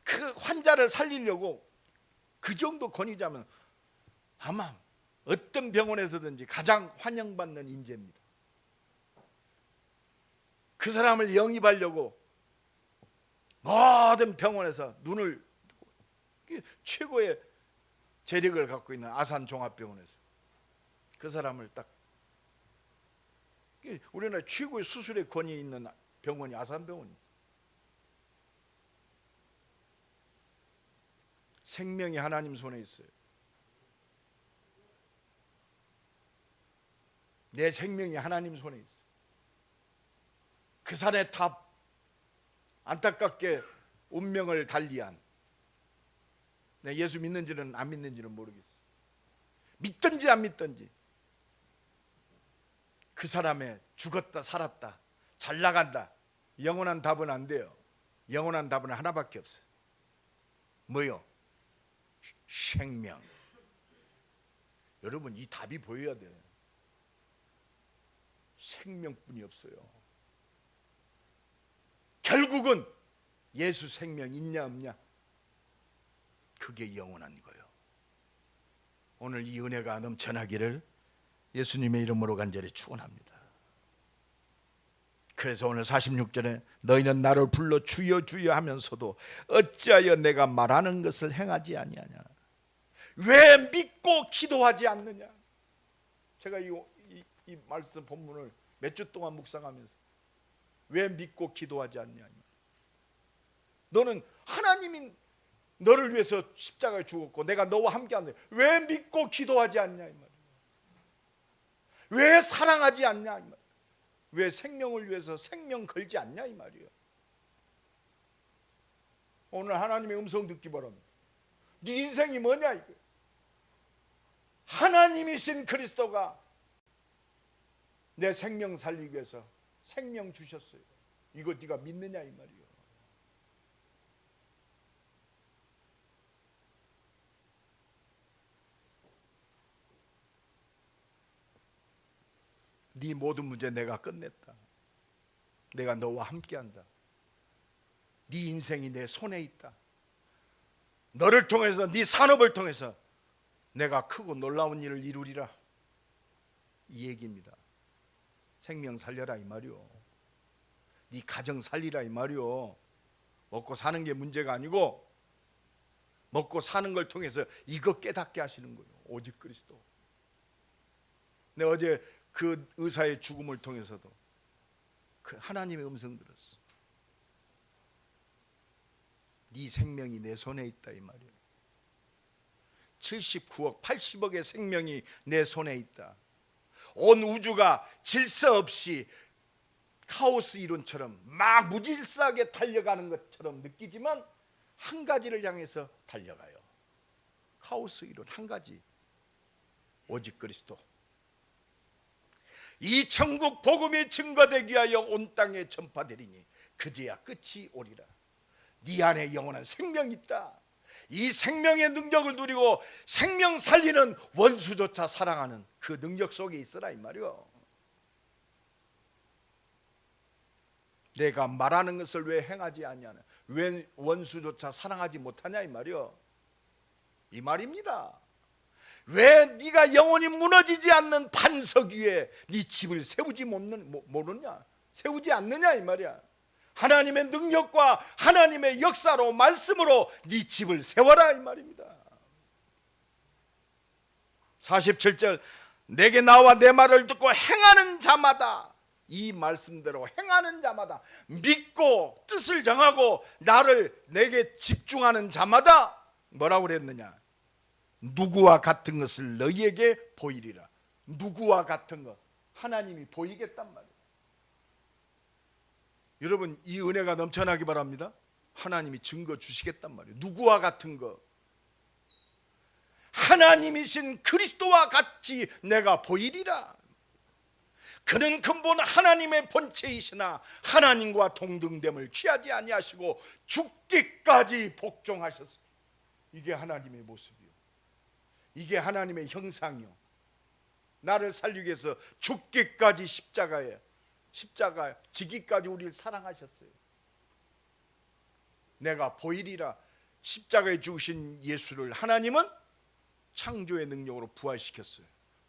그 환자를 살리려고 그 정도 권위자면 아마 어떤 병원에서든지 가장 환영받는 인재입니다. 그 사람을 영입하려고 모든 병원에서 눈을 최고의 재력을 갖고 있는 아산종합병원에서 그 사람을 딱 우리나라 최고의 수술의 권위 있는 병원이 아산병원입니다. 생명이 하나님 손에 있어요. 내 생명이 하나님 손에 있어요. 그 산의 탑 안타깝게 운명을 달리한 내 예수 믿는지는 안 믿는지는 모르겠어요. 믿든지 안 믿든지 그 사람의 죽었다 살았다 잘 나간다 영원한 답은 안 돼요. 영원한 답은 하나밖에 없어요. 뭐요? 생명. 여러분 이 답이 보여야 돼요. 생명뿐이 없어요. 결국은 예수 생명 있냐 없냐 그게 영원한 거예요. 오늘 이 은혜가 넘쳐나기를 예수님의 이름으로 간절히 축원합니다. 그래서 오늘 46절에 너희는 나를 불러 주여 주여 하면서도 어찌하여 내가 말하는 것을 행하지 아니하냐. 왜 믿고 기도하지 않느냐. 제가 이 말씀 본문을 몇 주 동안 묵상하면서 왜 믿고 기도하지 않냐. 너는 하나님이 너를 위해서 십자가에 죽었고 내가 너와 함께하는데 왜 믿고 기도하지 않냐 이 말이야. 왜 사랑하지 않냐 이 말이야. 왜 생명을 위해서 생명 걸지 않냐 이 말이에요. 오늘 하나님의 음성 듣기 바랍니다. 네 인생이 뭐냐 이거. 하나님이신 그리스도가 내 생명 살리기 위해서 생명 주셨어요. 이거 네가 믿느냐 이 말이에요. 네 모든 문제 내가 끝냈다. 내가 너와 함께한다. 네 인생이 내 손에 있다. 너를 통해서 네 산업을 통해서 내가 크고 놀라운 일을 이루리라. 이 얘기입니다. 생명 살려라 이 말이요. 네 가정 살리라 이 말이요. 먹고 사는 게 문제가 아니고 먹고 사는 걸 통해서 이거 깨닫게 하시는 거예요. 오직 그리스도. 내가 어제 그 의사의 죽음을 통해서도 그 하나님의 음성 들었어. 네 생명이 내 손에 있다 이 말이에요. 79억 80억의 생명이 내 손에 있다. 온 우주가 질서 없이 카오스 이론처럼 막 무질서하게 달려가는 것처럼 느끼지만 한 가지를 향해서 달려가요. 카오스 이론 한 가지, 오직 그리스도. 이 천국 복음이 증거되기 위하여 온 땅에 전파되리니 그제야 끝이 오리라. 네 안에 영원한 생명이 있다. 이 생명의 능력을 누리고 생명 살리는 원수조차 사랑하는 그 능력 속에 있어라 이 말이요. 내가 말하는 것을 왜 행하지 않냐는, 왜 원수조차 사랑하지 못하냐 이 말이요. 이 말입니다. 왜 네가 영원히 무너지지 않는 반석 위에 네 집을 세우지 모르냐, 세우지 않느냐 이 말이야. 하나님의 능력과 하나님의 역사로, 말씀으로 네 집을 세워라 이 말입니다. 47절, 내게 나와 내 말을 듣고 행하는 자마다, 이 말씀대로 행하는 자마다, 믿고 뜻을 정하고 나를 내게 집중하는 자마다 뭐라고 그랬느냐, 누구와 같은 것을 너희에게 보이리라. 누구와 같은 것, 하나님이 보이겠단 말이에요. 여러분, 이 은혜가 넘쳐나기 바랍니다. 하나님이 증거 주시겠단 말이에요. 누구와 같은 것, 하나님이신 그리스도와 같이 내가 보이리라. 그는 근본 하나님의 본체이시나 하나님과 동등됨을 취하지 아니하시고 죽기까지 복종하셨습니다. 이게 하나님의 모습이요, 이게 하나님의 형상이요. 나를 살리기 위해서 죽기까지 십자가 지기까지 우리를 사랑하셨어요. 내가 보이리라. 십자가에 죽으신 예수를 하나님은 창조의 능력으로 부활시켰어요.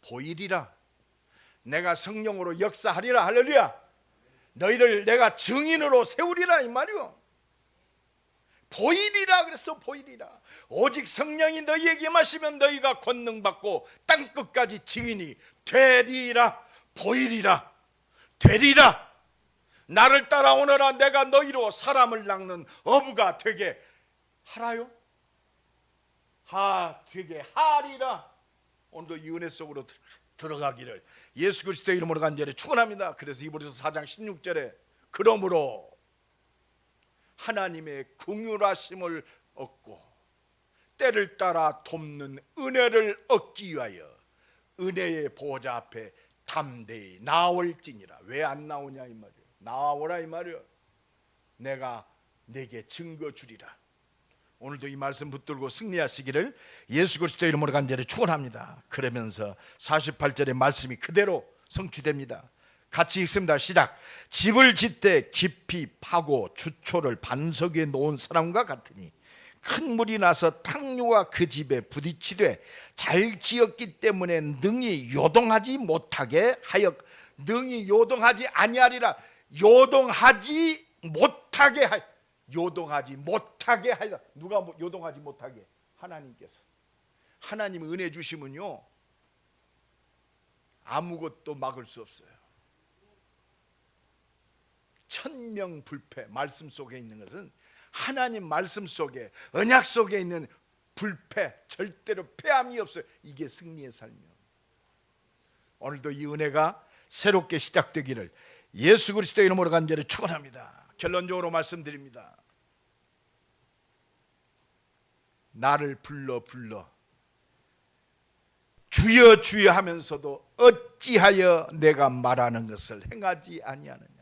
보이리라. 내가 성령으로 역사하리라. 할렐루야. 너희를 내가 증인으로 세우리라 이 말이요. 보이리라 그랬어. 보이리라. 오직 성령이 너희에게 임하시면 너희가 권능받고 땅끝까지 증인이 되리라. 보이리라. 되리라. 나를 따라오너라. 내가 너희로 사람을 낚는 어부가 되게 하라요. 되게 하리라. 오늘도 이 은혜 속으로 들어가기를 예수 그리스도의 이름으로 간절히 축원합니다. 그래서 이브리서 4장 16절에 그러므로 하나님의 긍휼하심을 얻고 때를 따라 돕는 은혜를 얻기 위하여 은혜의 보좌 앞에 담대히 나올지니라. 왜 안 나오냐 이 말이에요. 나오라 이 말이에요. 내가 내게 증거 주리라. 오늘도 이 말씀 붙들고 승리하시기를 예수 그리스도의 이름으로 간절히 축원합니다. 그러면서 48절의 말씀이 그대로 성취됩니다. 같이 읽습니다. 시작. 집을 짓되 깊이 파고 주초를 반석 위에 놓은 사람과 같으니 큰 물이 나서 탕류가 그 집에 부딪히되 잘 지었기 때문에 능히 요동하지 못하게 하여, 능히 요동하지 아니하리라. 요동하지 못하게 하여, 요동하지 못하게 하여. 누가 요동하지 못하게? 하나님께서. 하나님 은혜 주시면요 아무것도 막을 수 없어요. 천명불패. 말씀 속에 있는 것은, 하나님 말씀 속에, 언약 속에 있는 불패, 절대로 패함이 없어요. 이게 승리의 삶이에요. 오늘도 이 은혜가 새롭게 시작되기를 예수 그리스도의 이름으로 간절히 축원합니다. 결론적으로 말씀드립니다. 나를 불러 주여 주여 하면서도 어찌하여 내가 말하는 것을 행하지 아니하느냐.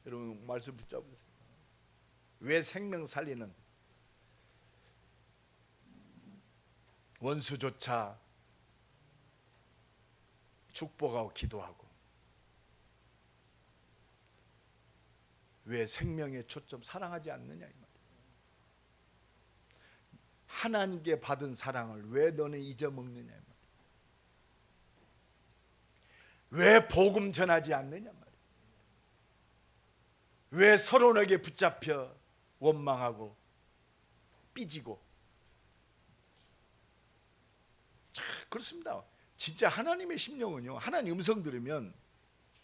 여러분 말씀 붙잡으세요. 왜 생명 살리는 원수조차 축복하고 기도하고, 왜 생명의 초점 사랑하지 않느냐 이 말이에요. 하나님께 받은 사랑을 왜 너는 잊어먹느냐 이 말이에요. 왜 복음 전하지 않느냐 말이에요. 왜 서론에게 붙잡혀 원망하고 삐지고. 참 그렇습니다. 진짜 하나님의 심령은요, 하나님 음성 들으면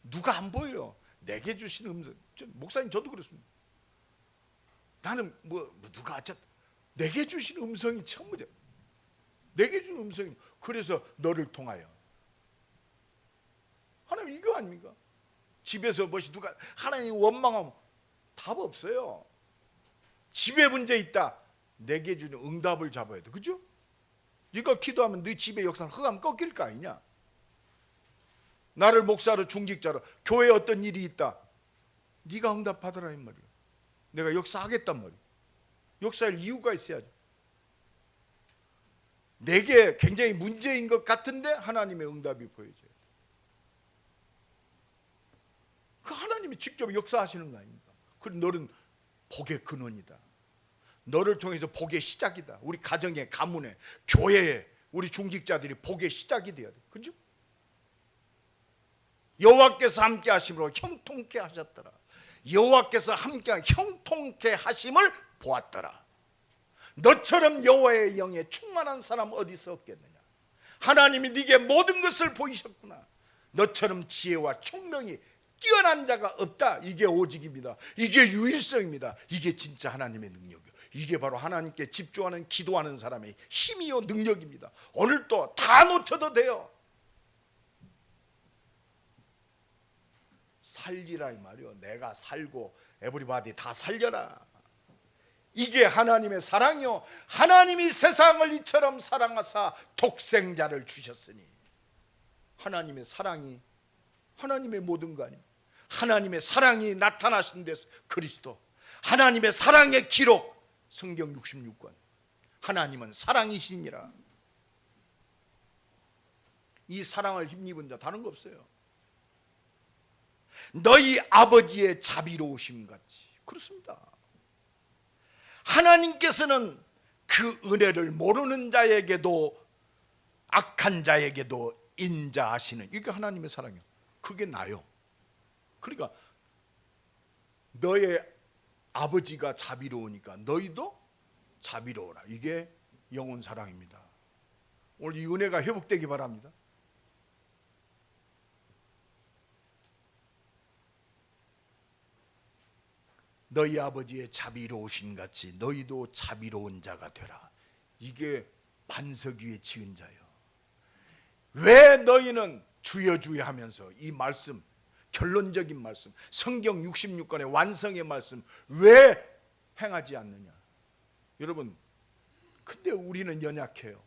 누가 안 보여요. 내게 주신 음성. 목사님 저도 그렇습니다. 나는 누가 내게 주신 음성이 전부죠. 내게 주는 음성이. 그래서 너를 통하여 하나님 이거 아닙니까? 집에서 뭐시 누가 하나님 원망하면 답 없어요. 집에 문제 있다. 내게 주는 응답을 잡아야 돼. 그죠? 네가 기도하면 네 집의 역사는 흑암 꺾일 거 아니냐? 나를 목사로 중직자로 교회에 어떤 일이 있다. 네가 응답 받으라 이 말이야. 내가 역사하겠단 말이야. 역사할 이유가 있어야죠. 내게 굉장히 문제인 것 같은데 하나님의 응답이 보여져요. 그 하나님이 직접 역사하시는 거 아닙니까? 그리고 너는 복의 근원이다. 너를 통해서 복의 시작이다. 우리 가정에, 가문에, 교회에 우리 중직자들이 복의 시작이 되어야 돼. 그죠? 여호와께서 함께 하심으로 형통케 하셨더라. 여호와께서 함께 형통케 하심을 보았더라. 너처럼 여호와의 영에 충만한 사람 어디서 없겠느냐? 하나님이 네게 모든 것을 보이셨구나. 너처럼 지혜와 총명이 뛰어난 자가 없다. 이게 오직입니다. 이게 유일성입니다. 이게 진짜 하나님의 능력이요. 이게 바로 하나님께 집중하는 기도하는 사람의 힘이요 능력입니다. 오늘도 다 놓쳐도 돼요. 살리라 이 말이요. 내가 살고 에브리바디 다 살려라. 이게 하나님의 사랑이요. 하나님이 세상을 이처럼 사랑하사 독생자를 주셨으니. 하나님의 사랑이 하나님의 모든 거 아닙니까? 하나님의 사랑이 나타나신 데서 그리스도. 하나님의 사랑의 기록 성경 66권. 하나님은 사랑이시니라. 이 사랑을 힘입은 자 다른 거 없어요. 너희 아버지의 자비로우심 같이. 그렇습니다. 하나님께서는 그 은혜를 모르는 자에게도 악한 자에게도 인자하시는, 이게 하나님의 사랑이요. 그게 나요. 그러니까 너의 아버지가 자비로우니까 너희도 자비로워라. 이게 영혼 사랑입니다. 오늘 이 은혜가 회복되기 바랍니다. 너희 아버지의 자비로우심 같이 너희도 자비로운 자가 되라. 이게 반석 위에 지은 자예요. 왜 너희는 주여 주여 하면서 이 말씀, 결론적인 말씀, 성경 66권의 완성의 말씀 왜 행하지 않느냐? 여러분, 근데 우리는 연약해요.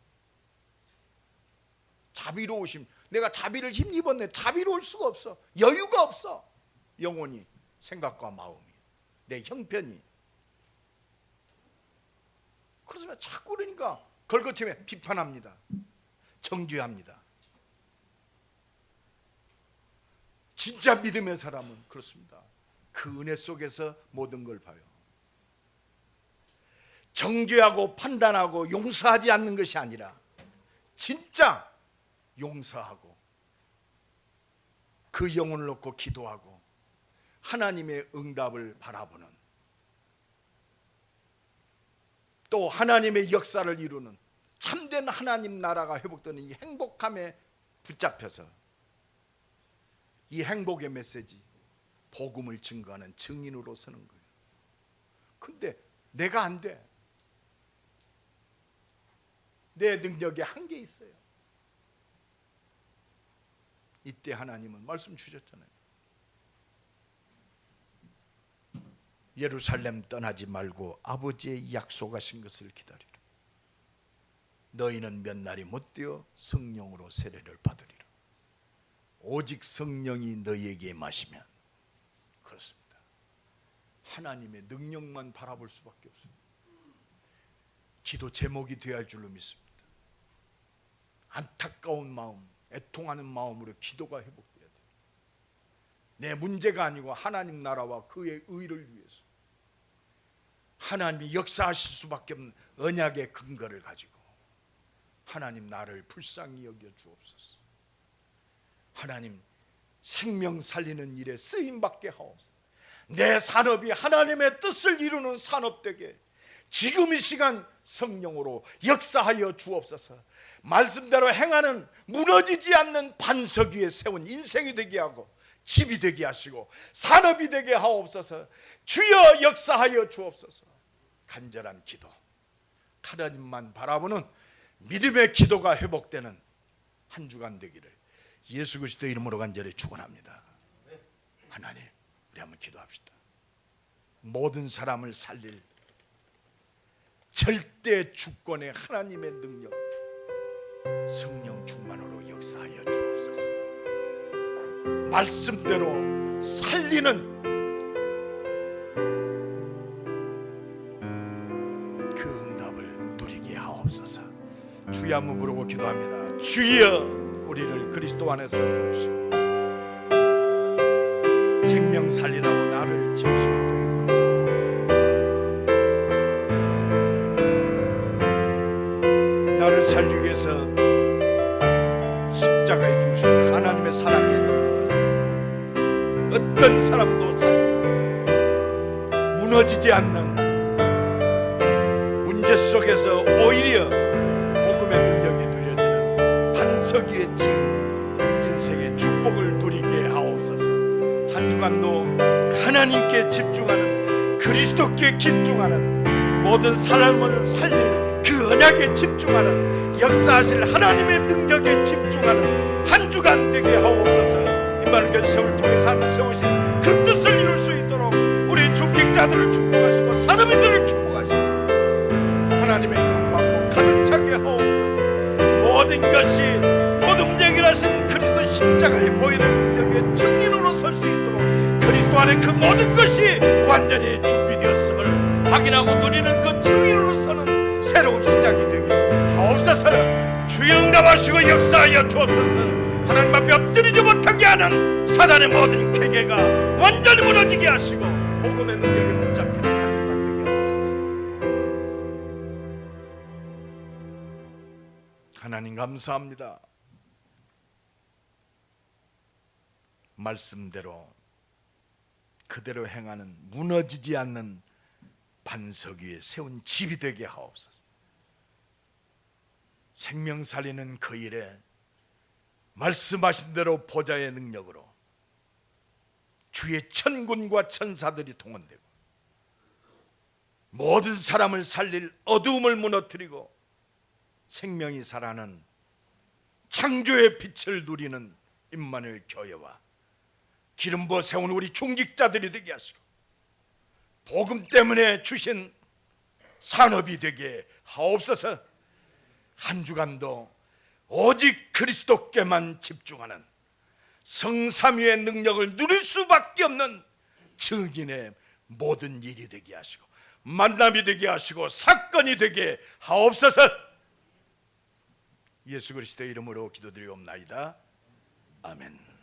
자비로우심, 내가 자비를 힘입었네. 자비로울 수가 없어. 여유가 없어. 영혼이, 생각과 마음이, 내 형편이. 그러면 자꾸 그러니까 걸거침에 비판합니다. 정죄합니다. 진짜 믿음의 사람은 그렇습니다. 그 은혜 속에서 모든 걸 봐요. 정죄하고 판단하고 용서하지 않는 것이 아니라 진짜 용서하고 그 영혼을 놓고 기도하고 하나님의 응답을 바라보는, 또 하나님의 역사를 이루는 참된 하나님 나라가 회복되는 이 행복함에 붙잡혀서 이 행복의 메시지, 복음을 증거하는 증인으로 서는 거예요. 근데 내가 안 돼. 내 능력에 한계 있어요. 이때 하나님은 말씀 주셨잖아요. 예루살렘 떠나지 말고 아버지의 약속하신 것을 기다리라. 너희는 몇 날이 못되어 성령으로 세례를 받으리라. 오직 성령이 너희에게 마시면. 그렇습니다. 하나님의 능력만 바라볼 수밖에 없습니다. 기도 제목이 되어야 할 줄로 믿습니다. 안타까운 마음, 애통하는 마음으로 기도가 회복돼야 돼요. 내 문제가 아니고 하나님 나라와 그의 의를 위해서 하나님이 역사하실 수밖에 없는 언약의 근거를 가지고 하나님 나를 불쌍히 여겨 주옵소서. 하나님 생명 살리는 일에 쓰임받게 하옵소서. 내 산업이 하나님의 뜻을 이루는 산업되게 지금 이 시간 성령으로 역사하여 주옵소서. 말씀대로 행하는 무너지지 않는 반석 위에 세운 인생이 되게 하고 집이 되게 하시고 산업이 되게 하옵소서. 주여 역사하여 주옵소서. 간절한 기도, 하나님만 바라보는 믿음의 기도가 회복되는 한 주간 되기를 예수 그리스도 이름으로 간절히 축원합니다. 하나님, 우리 한번 기도합시다. 모든 사람을 살릴 절대 주권의 하나님의 능력, 성령 충만으로 역사하여 주옵소서. 말씀대로 살리는 그 응답을 누리게 하옵소서. 주여 한번 부르고 기도합니다. 주여, 우리를 그리스도 안에서 부르시고 생명 살리라고 나를 지으시기 때문에 보내셨습니다. 나를 살리기 위해서 십자가에 죽으신 하나님의 사랑의 능력을 믿고 어떤 사람도 살리고 무너지지 않는 문제 속에서 오히려 복음의 능력이 누려지는 반석 위에 지은 인생의 축복을 누리게 하옵소서. 한 주간도 하나님께 집중하는, 그리스도께 집중하는, 모든 사람을 살릴 그 언약에 집중하는, 역사하실 하나님의 능력에 집중하는 한 주간 되게 하옵소서. 임마누엘 견성을 통해서 하나님 세우신 그 뜻을 이룰 수 있도록 우리 중직자들을 축복하시고 사람인들을 축복하셔서 하나님의 영광으로 가득 차게 하옵소서. 모든 것이 모든 문제 해결하신 그리스도 십자가에 보이는 능력의 증인으로 설 수 있도록 그리스도 안에 그 모든 것이 완전히 준비되었음을 확인하고 누리는 그 증인으로 서는 새로운 시작이 되게 하옵소서. 주여 응답하시고 역사하여 주옵소서. 하나님 앞에 엎드리지 못하게 하는 사단의 모든 계계가 완전히 무너지게 하시고 복음의 능력에 붙잡히는 한 주간 되게 하옵소서. 하나님 감사합니다. 말씀대로 그대로 행하는 무너지지 않는 반석 위에 세운 집이 되게 하옵소서. 생명 살리는 그 일에 말씀하신 대로 보좌의 능력으로 주의 천군과 천사들이 동원되고 모든 사람을 살릴 어두움을 무너뜨리고 생명이 살아나는 창조의 빛을 누리는 임마누엘 교회와 기름 부어 세운 우리 중직자들이 되게 하시고 복음 때문에 주신 산업이 되게 하옵소서. 한 주간도 오직 그리스도께만 집중하는 성삼위의 능력을 누릴 수밖에 없는 증인의 모든 일이 되게 하시고 만남이 되게 하시고 사건이 되게 하옵소서. 예수 그리스도의 이름으로 기도드리옵나이다. 아멘.